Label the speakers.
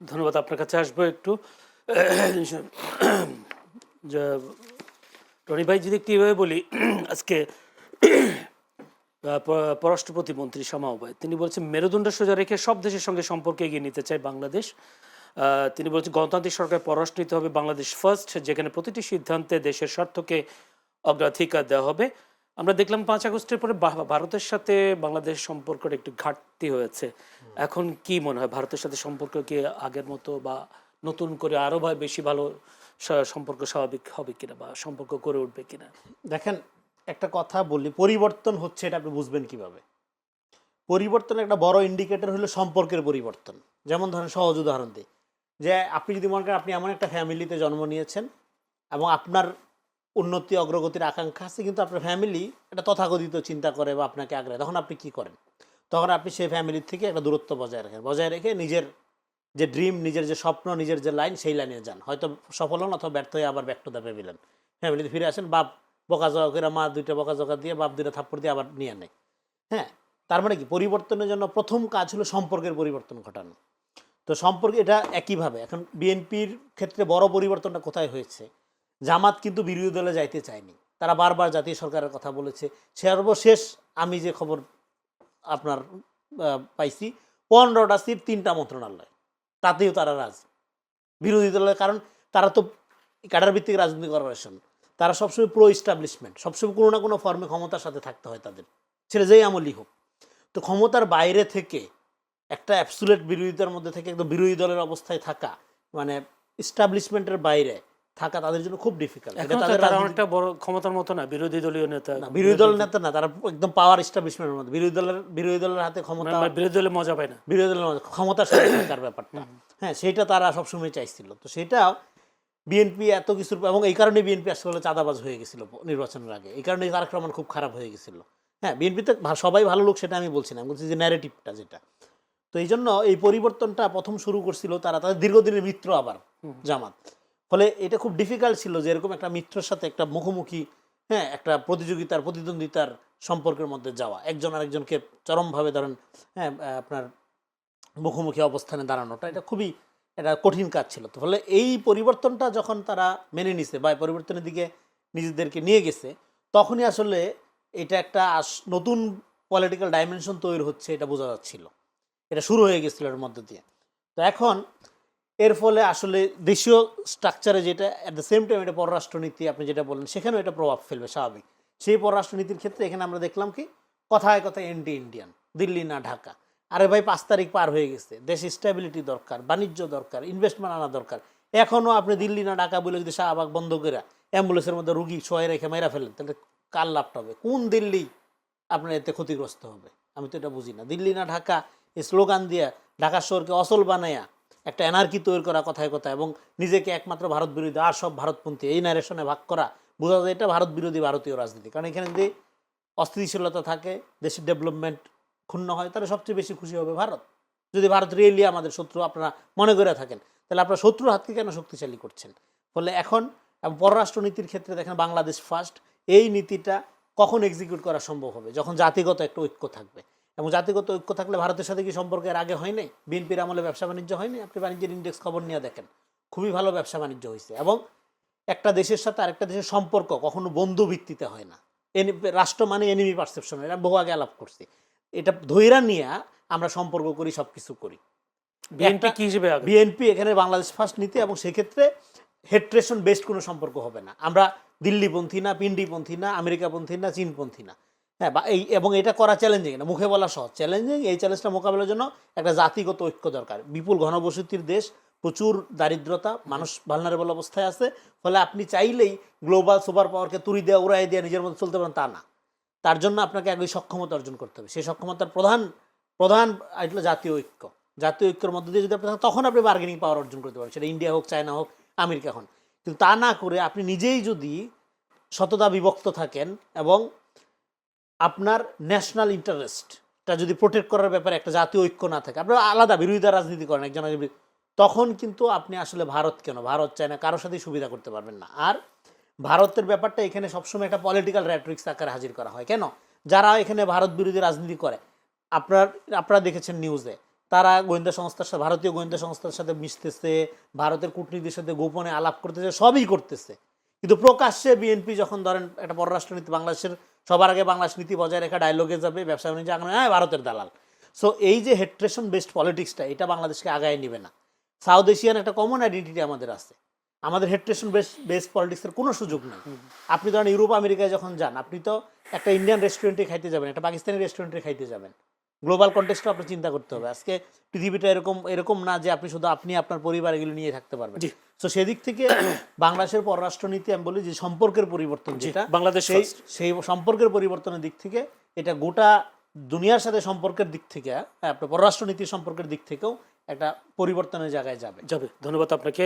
Speaker 1: ধন্যবাদ। আপনার কাছে আসবো একটু যে রনি ভাই যদি একটু এভাবে বলি আজকে পররাষ্ট্র প্রতিমন্ত্রী শামা ওবায়দ তিনি বলছেন মেরুদণ্ড সোজা রেখে সব দেশের সঙ্গে সম্পর্কে এগিয়ে নিতে চায় বাংলাদেশ। তিনি বলছেন গণতান্ত্রিক সরকার পররাষ্ট্র নীতি হবে বাংলাদেশ ফার্স্ট, যেখানে প্রতিটি সিদ্ধান্তে দেশের স্বার্থকে অগ্রাধিকার দেওয়া হবে। আমরা দেখলাম 5 আগস্টের পরে ভারতের সাথে বাংলাদেশ সম্পর্কের একটু ঘাটতি হয়েছে। এখন কি মনে হয় ভারতের সাথে সম্পর্ক কি আগের মতো বা নতুন করে আরো বেশি ভালো সম্পর্ক স্বাভাবিক হবে কিনা বা সম্পর্ক গড়ে উঠবে কিনা?
Speaker 2: দেখেন, একটা কথা বলি, পরিবর্তন হচ্ছে এটা আপনি বুঝবেন কিভাবে? পরিবর্তনের একটা বড় ইন্ডিকেটর হলো সম্পর্কের পরিবর্তন। যেমন ধরেন, সহজ উদাহরণ দিই, যে আপনি যদি মনে করেন আপনি এমন একটা ফ্যামিলিতে জন্ম নিয়েছেন এবং আপনার উন্নতি অগ্রগতির আকাঙ্ক্ষা আছে, কিন্তু আপনার ফ্যামিলি একটা তথাকথিত চিন্তা করে বা আপনাকে আগ্রহে, তখন আপনি কি করেন? তখন আপনি সেই ফ্যামিলির থেকে একটা দূরত্ব বজায় রাখেন, বজায় রেখে নিজের যে ড্রিম, নিজের যে স্বপ্ন, নিজের যে লাইন, সেই লাইনে যান। হয়তো সফল হন অথবা ব্যর্থ হয়ে আবার ব্যাক টু দ্য প্যাভিলিয়ন, ফ্যামিলিতে ফিরে আসেন, বাপ বকাঝকা করে, মা দুইটা বকাঝকা দিয়ে, বাপ দুইটা থাপ্পড় দিয়ে আবার নিয়ে নেয়। হ্যাঁ, তার মানে কি, পরিবর্তনের জন্য প্রথম কাজ হলো সম্পর্কের পরিবর্তন ঘটানো। তো সম্পর্ক এটা একইভাবে এখন বিএনপির ক্ষেত্রে বড় পরিবর্তনটা কোথায় হয়েছে? জামাত কিন্তু বিরোধী দলে যাইতে চায়নি, তারা বারবার জাতীয় সরকারের কথা বলেছে। সর্বশেষ আমি যে খবর আপনার পাইছি, 15টা সিট 3টা মন্ত্রণালয়, তাতেও তারা বিরোধী দলের। কারণ তারা তো ক্যাডার ভিত্তিক রাজনৈতিক অর্গানাইজেশন, তারা সবসময় প্রো ইস্টাবলিশমেন্ট, সবসময় কোনো না কোনো ফর্মে ক্ষমতার সাথে থাকতে হয় তাদের, ছেড়ে যেই আমলই হোক। তো ক্ষমতার বাইরে থেকে একটা অ্যাবসুলেট বিরোধিতার মধ্যে থেকে একদম বিরোধী দলের অবস্থায় থাকা, মানে ইস্টাবলিশমেন্টের বাইরে থাকা, তাদের জন্য খুব ডিফিকাল্ট।
Speaker 1: তারা অনেকটা বড় ক্ষমতার মতো না, বিরোধী দলীয় নেতা,
Speaker 2: বিরোধী দলের নেতা না, তারা একদম পাওয়ার ইস্টাবলিশমেন্টের মধ্যে, বিরোধী দলের হাতে ক্ষমতা,
Speaker 1: বিরোধী দলের মজা পায় না,
Speaker 2: বিরোধী দলের ক্ষমতার সাথে থাকার ব্যাপারটা। হ্যাঁ, সেইটা তারা সবসময় চাইছিল। তো সেটা বিএনপি এত কিছুর, এবং এই কারণে বিএনপি আসলে চাঁদাবাজ হয়ে গেছিল নির্বাচনের আগে, এই কারণে তারেক রহমান খুব খারাপ হয়ে গেছিল। হ্যাঁ, বিএনপিতে সবাই ভালো লোক, সেটা আমি বলছি না, আমি বলছি যে ন্যারেটিভটা যেটা। তো এই জন্য এই পরিবর্তনটা প্রথম শুরু করছিল তারা, তাদের দীর্ঘদিনের মিত্র আবার জামাত। ফলে এটা খুব ডিফিকাল্ট ছিল যে এরকম একটা মিত্রের সাথে একটা মুখোমুখি, হ্যাঁ, একটা প্রতিদ্বন্দ্বিতার সম্পর্কের মধ্যে যাওয়া, একজন আরেকজনকে চরমভাবে ধরেন, হ্যাঁ, আপনার মুখোমুখি অবস্থানে দাঁড়ানোটা, এটা খুবই একটা কঠিন কাজ ছিল। তো ফলে এই পরিবর্তনটা যখন তারা মেনে নিছে বা পরিবর্তনের দিকে নিজেদেরকে নিয়ে গেছে, তখনই আসলে এটা একটা নতুন পলিটিক্যাল ডাইমেনশন তৈরি হচ্ছে, এটা বোঝা যাচ্ছিল, এটা শুরু হয়ে গেছিল এর মধ্যে দিয়ে। তো এখন এর ফলে আসলে দেশীয় স্ট্রাকচারে যেটা, অ্যাট দ্য সেম টাইম এটা পররাষ্ট্রনীতি আপনি যেটা বললেন, সেখানেও এটা প্রভাব ফেলবে স্বাভাবিক। সেই পররাষ্ট্রনীতির ক্ষেত্রে এখানে আমরা দেখলাম কি, কথায় কথায় এন্টি ইন্ডিয়ান, দিল্লি না ঢাকা। আরে ভাই, 5 তারিখ পার হয়ে গেছে, দেশে স্টেবিলিটি দরকার, বাণিজ্য দরকার, ইনভেস্টমেন্ট আনা দরকার। এখনও আপনি দিল্লি না ঢাকা বলে যদি শাহবাগ বন্ধ করে অ্যাম্বুলেন্সের মধ্যে রুগী শোয়ে রেখে মেরা ফেলেন, তাহলে কার লাভটা হবে? কোন দিল্লি আপনার এতে ক্ষতিগ্রস্ত হবে? আমি তো এটা বুঝি না। দিল্লি না ঢাকা এই স্লোগান দিয়ে ঢাকা শহরকে অচল বানায়া একটা এনার্কি তৈরি করা, কথায় কথা, এবং নিজেকে একমাত্র ভারত বিরোধী আর সব ভারতপন্থী, এই ন্যারেশনে ভাগ করা, বোঝা যায় এটা ভারত বিরোধী ভারতীয় রাজনীতি। কারণ এখানে যদি অস্থিতিশীলতা থাকে, দেশের ডেভেলপমেন্ট ক্ষুণ্ণ হয়, তাহলে সবচেয়ে বেশি খুশি হবে ভারত। যদি ভারত রিয়েলি আমাদের শত্রু আপনারা মনে করে থাকেন, তাহলে আপনারা শত্রুর হাতকে কেন শক্তিশালী করছেন? ফলে এখন পররাষ্ট্রনীতির ক্ষেত্রে দেখেন বাংলাদেশ ফার্স্ট, এই নীতিটা কখন এক্সিকিউট করা সম্ভব হবে? যখন জাতিগত একটা ঐক্য থাকবে। এবং জাতিগত ঐক্য থাকলে ভারতের সাথে কি সম্পর্ক এর আগে হয়নি? বিএনপির আমলে ব্যবসা বাণিজ্য হয়নি? আপনি বাণিজ্যের ইন্ডেক্স খবর নিয়ে দেখেন, খুবই ভালো ব্যবসা বাণিজ্য হয়েছে। এবং একটা দেশের সাথে আরেকটা দেশের সম্পর্ক কখনো বন্ধু ভিত্তিতে হয় না, রাষ্ট্র মানে এনিমি পারসেপশন, এটা বহু আগে আলাপ করছি। এটা ধৈর্য নিয়ে আমরা সম্পর্ক করি, সব কিছু করি।
Speaker 1: বিএনপি কি হিসেবে
Speaker 2: বিএনপি এখানে বাংলাদেশ ফার্স্ট নীতি, এবং সেক্ষেত্রে হেট্রেশন বেসড কোনো সম্পর্ক হবে না। আমরা দিল্লিপন্থী না, পিন্ডিপন্থী না, আমেরিকাপন্থী না, চীনপন্থী না। হ্যাঁ, এবং এটা করা চ্যালেঞ্জিং না, মুখে বলা সহজ, চ্যালেঞ্জিং। এই চ্যালেঞ্জটা মোকাবেলার জন্য একটা জাতিগত ঐক্য দরকার। বিপুল ঘনবসতির দেশ, প্রচুর দারিদ্রতা, মানুষ ভালনারেবল অবস্থায় আছে। ফলে আপনি চাইলেই গ্লোবাল সুপার পাওয়ারকে তুড়ি দেওয়া, উড়াই দিয়ে নিজের মধ্যে চলতে পারেন তা না। তার জন্য আপনাকে আগে সক্ষমতা অর্জন করতে হবে। সেই সক্ষমতার প্রধান জাতীয় ঐক্য। জাতীয় ঐক্যের মধ্যে দিয়ে যদি আপনি থাকেন, তখন আপনি বার্গেনিং পাওয়ার অর্জন করতে পারেন, সেটা ইন্ডিয়া হোক, চায়না হোক, আমেরিকা হোক। কিন্তু তা না করে আপনি নিজেই যদি শততা বিভক্ত থাকেন এবং আপনার ন্যাশনাল ইন্টারেস্টটা যদি প্রোটেক্ট করার ব্যাপারে একটা জাতীয় ঐক্য না থাকে, আপনারা আলাদা বিরোধিতা রাজনীতি করেন একজন, তখন কিন্তু আপনি আসলে ভারত চায় না, কারোর সাথেই সুবিধা করতে পারবেন না। আর ভারতের ব্যাপারটা এখানে সবসময় একটা পলিটিক্যাল র্যাটরিক্স আকারে হাজির করা হয়। কেন? যারা এখানে ভারত বিরোধী রাজনীতি করে, আপনারা দেখেছেন নিউজে, তারা গোয়েন্দা সংস্থার সাথে, ভারতীয় গোয়েন্দা সংস্থার সাথে মিশতেছে, ভারতের কূটনীতির সাথে গোপনে আলাপ করতেছে, সবই করতেছে। কিন্তু প্রকাশ্যে বিএনপি যখন ধরেন একটা পররাষ্ট্রনীতি, বাংলাদেশের সবার আগে বাংলাদেশ নীতি বজায় রেখা ডায়লগে যাবে, ব্যবসা বাণিজ্য আগামী, হ্যাঁ ভারতের দালাল। সো এই যে হেট্রেশন বেসড পলিটিক্সটা, এটা বাংলাদেশকে আগায় নিবে না। সাউথ এশিয়ান একটা কমন আইডেন্টিটি আমাদের আছে, আমাদের হেট্রেশন বেসড পলিটিক্সের কোনো সুযোগ নেই। আপনি ধরেন ইউরোপ আমেরিকায় যখন যান, আপনি তো একটা ইন্ডিয়ান রেস্টুরেন্টে খাইতে যাবেন, একটা পাকিস্তানি রেস্টুরেন্টে খাইতে যাবেন, গ্লোবাল কন্টেক্সটও আপনি চিন্তা করতে হবে। আজকে পৃথিবীটা এরকম না যে আপনি শুধু আপনি আপনার পরিবার এগুলো নিয়ে থাকতে পারবেন। তো সেদিক থেকে বাংলাদেশের পররাষ্ট্রনীতি আমি বলি যে সম্পর্কের পরিবর্তন, যেটা
Speaker 1: বাংলাদেশ
Speaker 2: সেই সম্পর্কের পরিবর্তনের দিক থেকে এটা গোটা দুনিয়ার সাথে সম্পর্কের দিক থেকে, আপনার পররাষ্ট্রনীতির সম্পর্কের দিক থেকেও একটা পরিবর্তনের জায়গায় যাবে।
Speaker 1: ধন্যবাদ আপনাকে।